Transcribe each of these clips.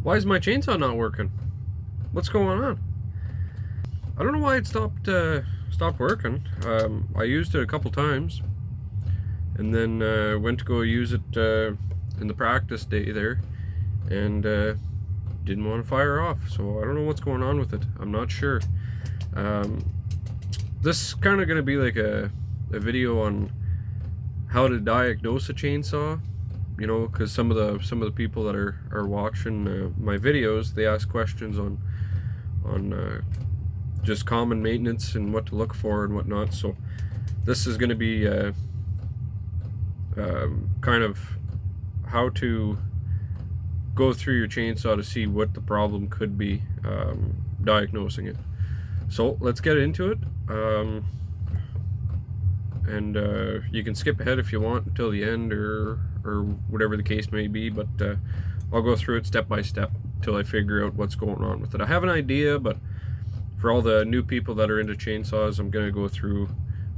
Why is my chainsaw not working? What's going on? I don't know why it stopped working. I used it a couple times, and then went to go use it in the practice day there, and didn't want to fire off. So I don't know what's going on with it. I'm not sure. This is kind of going to be like a video on how to diagnose a chainsaw. You know, because some of the people that are watching my videos, they ask questions on just common maintenance and what to look for and whatnot. So this is going to be kind of how to go through your chainsaw to see what the problem could be, diagnosing it. So let's get into it. And you can skip ahead if you want until the end, or whatever the case may be, but I'll go through it step by step until I figure out what's going on with it. I have an idea, but for all the new people that are into chainsaws, I'm gonna go through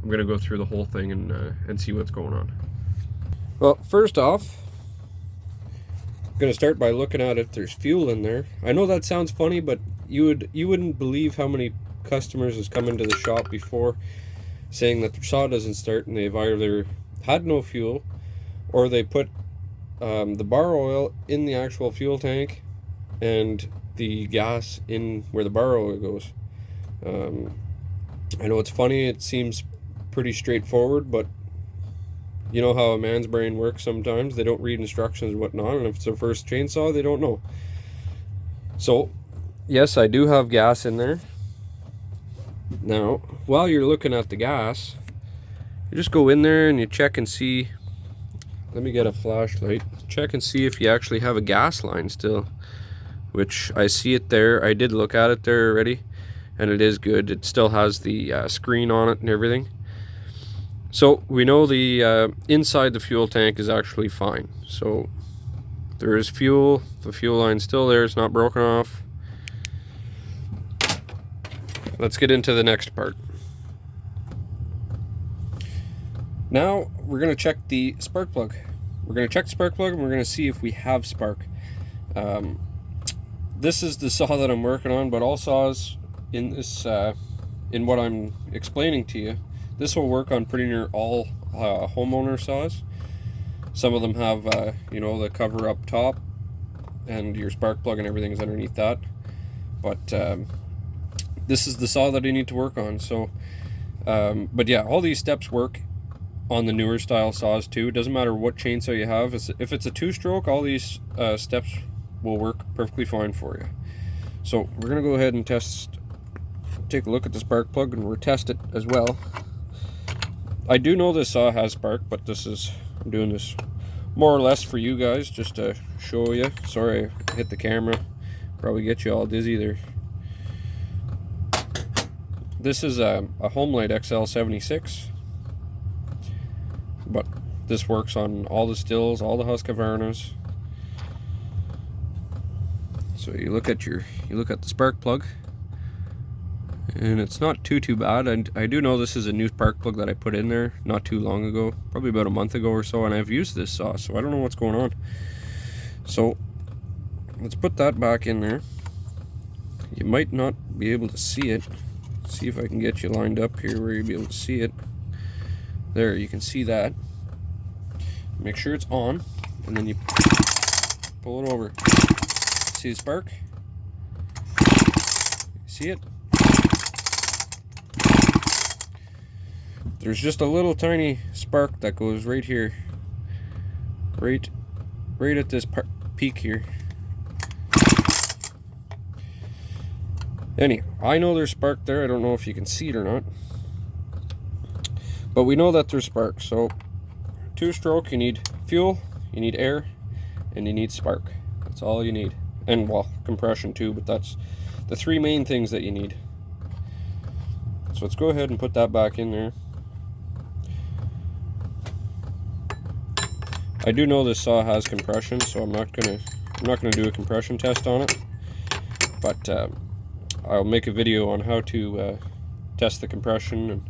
the whole thing and see what's going on. Well, first off, I'm gonna start by looking at if there's fuel in there. I know that sounds funny, but you wouldn't believe how many customers has come into the shop before saying that their saw doesn't start, and they've either had no fuel, or they put the bar oil in the actual fuel tank and the gas in where the bar oil goes. I know it's funny, it seems pretty straightforward, but you know how a man's brain works sometimes. They don't read instructions and whatnot, and if it's their first chainsaw, they don't know. So yes, I do have gas in there. Now, while you're looking at the gas, you just go in there and you check and see. Let me get a flashlight. Check and see if you actually have a gas line still, which I see it there. I did look at it there already, and it is good. It still has the screen on it and everything. So we know the inside the fuel tank is actually fine. So there is fuel. The fuel line's still there. It's not broken off. Let's get into the next part. Now we're going to check the spark plug. We're going to check the spark plug, and we're going to see if we have spark. This is the saw that I'm working on, but all saws in this, in what I'm explaining to you, this will work on pretty near all homeowner saws. Some of them have, you know, the cover up top, and your spark plug and everything is underneath that. But this is the saw that I need to work on. So, but yeah, all these steps work on the newer style saws too. It doesn't matter what chainsaw you have. If it's a two-stroke, all these steps will work perfectly fine for you. So we're gonna go ahead and take a look at the spark plug, and we'll test it as well. I do know this saw has spark, but I'm doing this more or less for you guys, just to show you. Sorry, I hit the camera. Probably get you all dizzy there. This is a Homelite XL76, but this works on all the stills, all the Husqvarnas. So you look at the spark plug, and it's not too bad. And I do know this is a new spark plug that I put in there not too long ago, probably about a month ago or so, and I've used this saw, so I don't know what's going on. So let's put that back in there. You might not be able to see it. See if I can get you lined up here where you'll be able to see it. There, you can see that. Make sure it's on, and then you pull it over. See the spark? See it? There's just a little tiny spark that goes right here, right at this peak here. Anyway, I know there's spark there. I don't know if you can see it or not, but we know that there's spark. So two-stroke, you need fuel, you need air, and you need spark. That's all you need. And well, compression too, but that's the three main things that you need. So let's go ahead and put that back in there. I do know this saw has compression, so I'm not gonna do a compression test on it, but I'll make a video on how to test the compression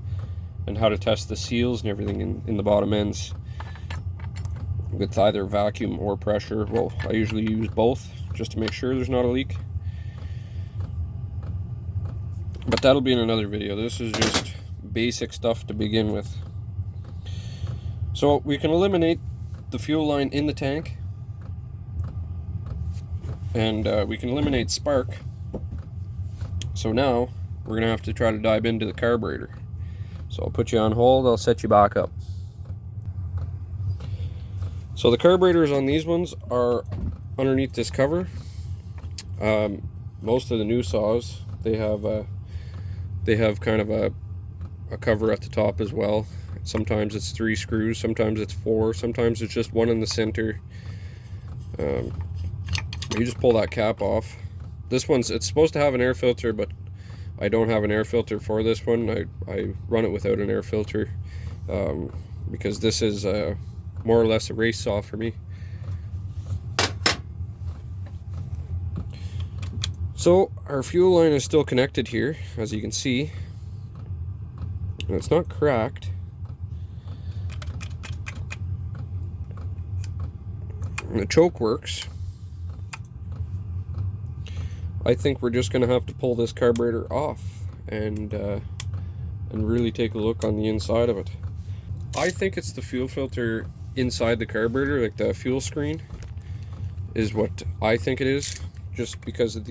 and how to test the seals and everything in the bottom ends with either vacuum or pressure. Well, I usually use both, just to make sure there's not a leak. But that'll be in another video. This is just basic stuff to begin with. So we can eliminate the fuel line in the tank, and we can eliminate spark. So now we're gonna have to try to dive into the carburetor. So I'll put you on hold, I'll set you back up. So the carburetors on these ones are underneath this cover. Most of the new saws, they have kind of a cover at the top as well. Sometimes it's 3 screws, sometimes it's 4, sometimes it's just one in the center. You just pull that cap off. This one's, it's supposed to have an air filter, but I don't have an air filter for this one. I run it without an air filter because this is more or less a race saw for me. So our fuel line is still connected here, as you can see, and it's not cracked. And the choke works. I think we're just going to have to pull this carburetor off and really take a look on the inside of it. I think it's the fuel filter inside the carburetor, like the fuel screen, is what I think it is, just because of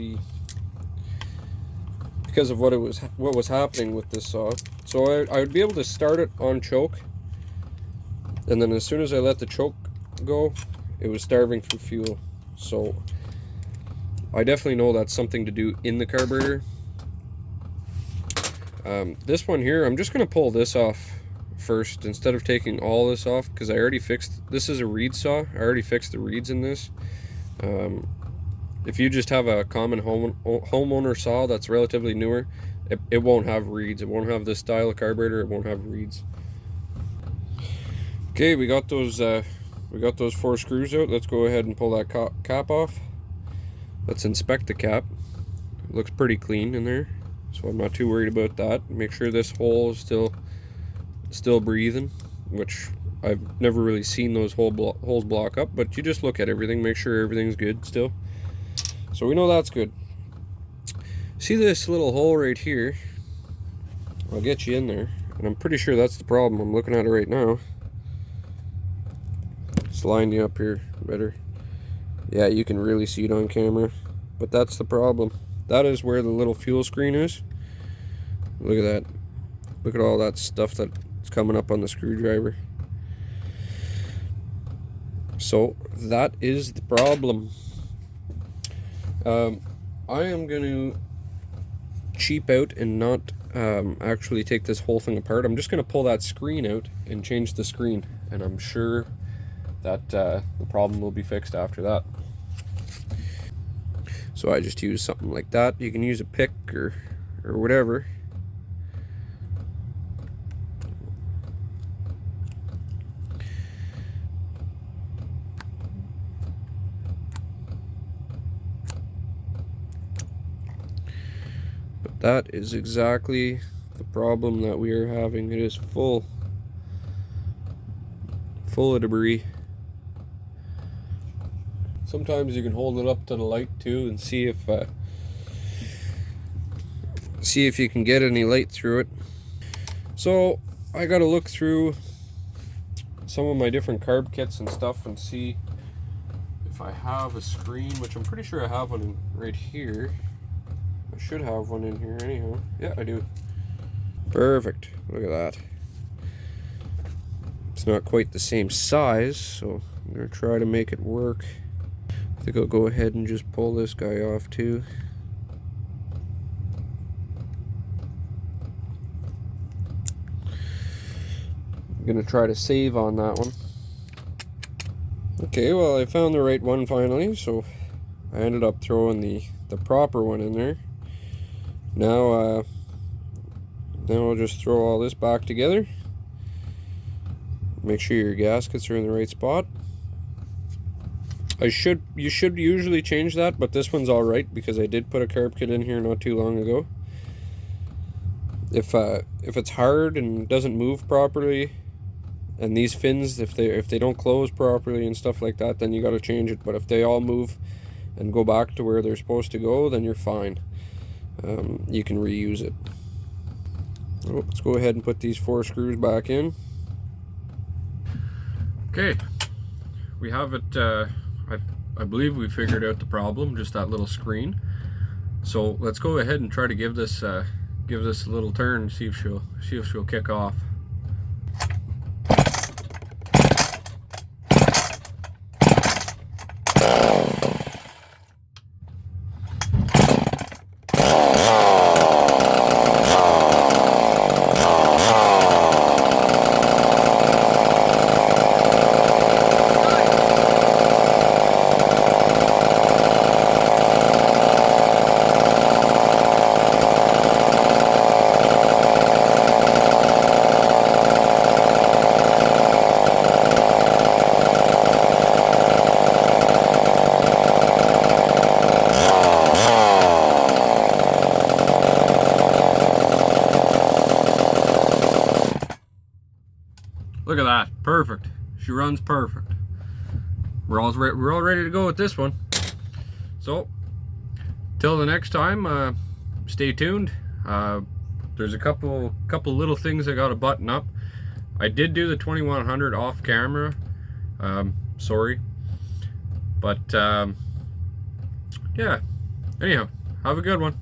what was happening with this saw. So I would be able to start it on choke, and then as soon as I let the choke go, it was starving for fuel. So I definitely know that's something to do in the carburetor. This one here, I'm just going to pull this off first instead of taking all this off, because I already fixed, this is a reed saw. I already fixed the reeds in this. If you just have a common homeowner saw that's relatively newer, it won't have reeds. It won't have this style of carburetor. It won't have reeds. Okay, we got those 4 screws out. Let's go ahead and pull that cap off. Let's inspect the cap. It looks pretty clean in there, so I'm not too worried about that. Make sure this hole is still breathing, which I've never really seen those holes block up, but you just look at everything, make sure everything's good still. So we know that's good. See this little hole right here? I'll get you in there, and I'm pretty sure that's the problem. I'm looking at it right now. Let's line you up here better. Yeah, you can really see it on camera, but that's the problem. That is where the little fuel screen is. Look at that. Look at all that stuff that's coming up on the screwdriver. So that is the problem. I am going to cheap out and not actually take this whole thing apart. I'm just going to pull that screen out and change the screen, and I'm sure that the problem will be fixed after that. So I just use something like that. You can use a pick or whatever. But that is exactly the problem that we are having. It is full of debris. Sometimes you can hold it up to the light too and see if you can get any light through it. So I got to look through some of my different carb kits and stuff and see if I have a screen, which I'm pretty sure I have one right here. I should have one in here anyhow. Yeah, I do. Perfect. Look at that. It's not quite the same size, so I'm going to try to make it work. I think I'll go ahead and just pull this guy off too. I'm going to try to save on that one. Okay, well I found the right one finally, so I ended up throwing the proper one in there. Now I'll just throw all this back together. Make sure your gaskets are in the right spot. You should usually change that, but this one's alright because I did put a carb kit in here not too long ago. If it's hard and doesn't move properly, and these fins, if they don't close properly and stuff like that, then you got to change it. But if they all move and go back to where they're supposed to go, then you're fine. You can reuse it. Oh, let's go ahead and put these 4 screws back in. Okay, we have it. I believe we figured out the problem, just that little screen. So let's go ahead and try to give this a little turn and see if she'll kick off. Look at that, perfect. She runs perfect. We're all ready to go with this one. So, till the next time, stay tuned. There's a couple little things I got to button up. I did do the 2100 off camera. Sorry, but yeah. Anyhow, have a good one.